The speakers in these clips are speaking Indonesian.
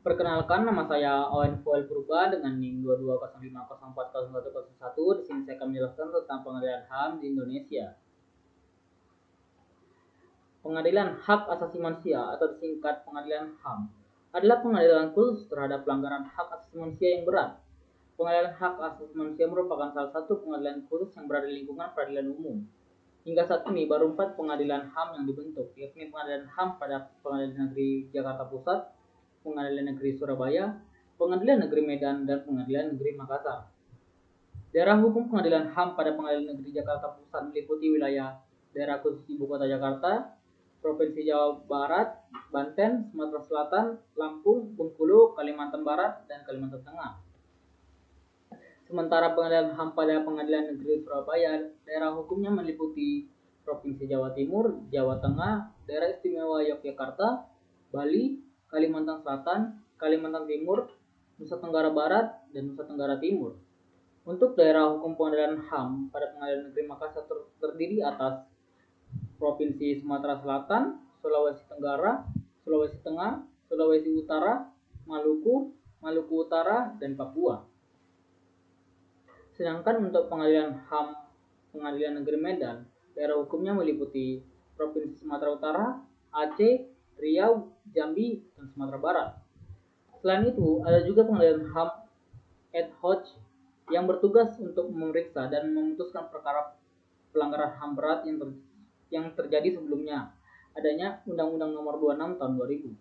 Perkenalkan, nama saya Owen Fuel Purba dengan NIM 2205040101. Di sini saya akan menjelaskan tentang pengadilan HAM di Indonesia. Pengadilan Hak Asasi Manusia atau disingkat Pengadilan HAM adalah pengadilan khusus terhadap pelanggaran hak asasi manusia yang berat. Pengadilan Hak Asasi Manusia merupakan salah satu pengadilan khusus yang berada di lingkungan peradilan umum. Hingga saat ini baru 4 pengadilan HAM yang dibentuk, yakni Pengadilan HAM pada Pengadilan Negeri Jakarta Pusat, Pengadilan Negeri Surabaya, Pengadilan Negeri Medan, dan Pengadilan Negeri Makassar. Daerah hukum Pengadilan HAM pada Pengadilan Negeri Jakarta Pusat meliputi wilayah daerah khusus Ibu Kota Jakarta, Provinsi Jawa Barat, Banten, Sumatera Selatan, Lampung, Bengkulu, Kalimantan Barat, dan Kalimantan Tengah. Sementara Pengadilan HAM pada Pengadilan Negeri Surabaya, daerah hukumnya meliputi Provinsi Jawa Timur, Jawa Tengah, Daerah Istimewa Yogyakarta, Bali, Kalimantan Selatan, Kalimantan Timur, Nusa Tenggara Barat, dan Nusa Tenggara Timur. Untuk daerah hukum Pengadilan HAM pada Pengadilan Negeri Makassar terdiri atas Provinsi Sumatera Selatan, Sulawesi Tenggara, Sulawesi Tengah, Sulawesi Utara, Maluku, Maluku Utara, dan Papua. Sedangkan untuk Pengadilan HAM Pengadilan Negeri Medan, daerah hukumnya meliputi Provinsi Sumatera Utara, Aceh, Riau, Jambi, dan Sumatera Barat. Selain itu, ada juga Pengadilan HAM ad hoc yang bertugas untuk memeriksa dan memutuskan perkara pelanggaran HAM berat yang terjadi sebelumnya adanya Undang-Undang Nomor 26 Tahun 2000.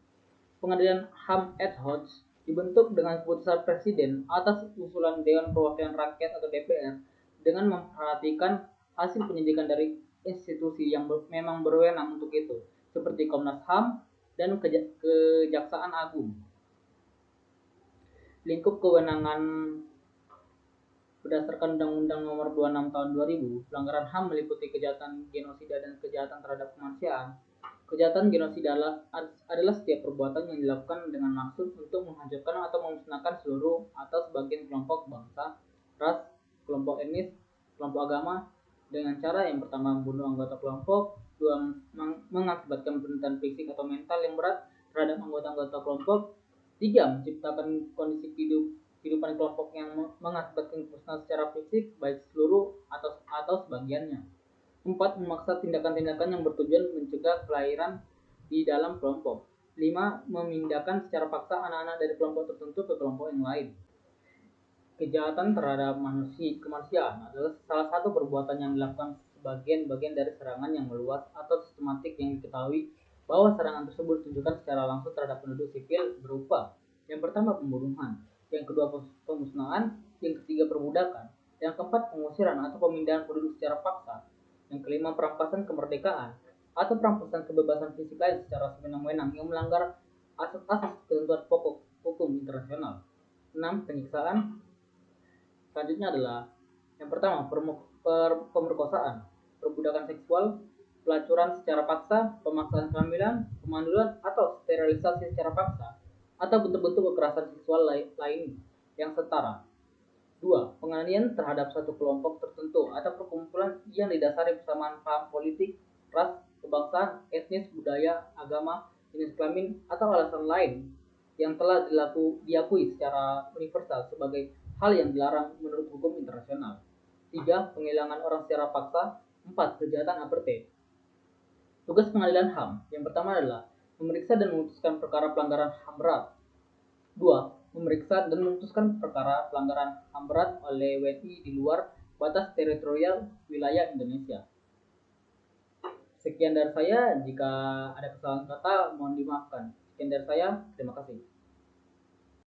Pengadilan HAM ad hoc dibentuk dengan keputusan Presiden atas usulan Dewan Perwakilan Rakyat atau DPR dengan memperhatikan hasil penyidikan dari institusi yang memang berwenang untuk itu, seperti Komnas HAM dan Kejaksaan Agung. Lingkup kewenangan berdasarkan Undang-Undang Nomor 26 Tahun 2000, pelanggaran HAM meliputi kejahatan genosida dan kejahatan terhadap kemanusiaan. Kejahatan genosida adalah setiap perbuatan yang dilakukan dengan maksud untuk menghancurkan atau memusnahkan seluruh atau sebagian kelompok bangsa, ras, kelompok etnis, kelompok agama dengan cara yang pertama membunuh anggota kelompok, dua mengakibatkan penderitaan fisik atau mental yang berat terhadap anggota-anggota kelompok, tiga menciptakan kondisi kehidupan kelompok yang mengakibatkan kemusnahan secara fisik baik seluruh atau sebagiannya. 4. Memaksa tindakan-tindakan yang bertujuan mencegah kelahiran di dalam kelompok. 5. Memindahkan secara paksa anak-anak dari kelompok tertentu ke kelompok yang lain. Kejahatan terhadap kemanusiaan adalah salah satu perbuatan yang dilakukan sebagian-bagian dari serangan yang meluas atau sistematik yang diketahui bahwa serangan tersebut ditujukan secara langsung terhadap penduduk sipil berupa yang pertama pembunuhan, yang kedua pemusnahan, yang ketiga perbudakan, yang keempat pengusiran atau pemindahan penduduk secara paksa, yang kelima perampasan kemerdekaan atau perampasan kebebasan fisik lain secara sewenang-wenang yang melanggar asas-asas ketentuan pokok hukum internasional. 6. Penyiksaan. Selanjutnya adalah yang pertama pemerkosaan, perbudakan seksual, pelacuran secara paksa, pemaksaan kehamilan, pemandulan atau sterilisasi secara paksa, atau bentuk-bentuk kekerasan seksual lain yang setara. 2. Penganiayaan terhadap satu kelompok tertentu atau perkumpulan yang didasari persamaan paham politik, ras, kebangsaan, etnis, budaya, agama, jenis kelamin, atau alasan lain yang telah diakui secara universal sebagai hal yang dilarang menurut hukum internasional. 3. Penghilangan orang secara paksa. 4. Kejahatan apartheid. Tugas pengadilan HAM yang pertama adalah memeriksa dan memutuskan perkara pelanggaran HAM berat. 2. Memeriksa dan memutuskan perkara pelanggaran HAM berat oleh WNI di luar batas teritorial wilayah Indonesia. Sekian dari saya, jika ada kesalahan kata mohon dimaafkan. Sekian dari saya, terima kasih.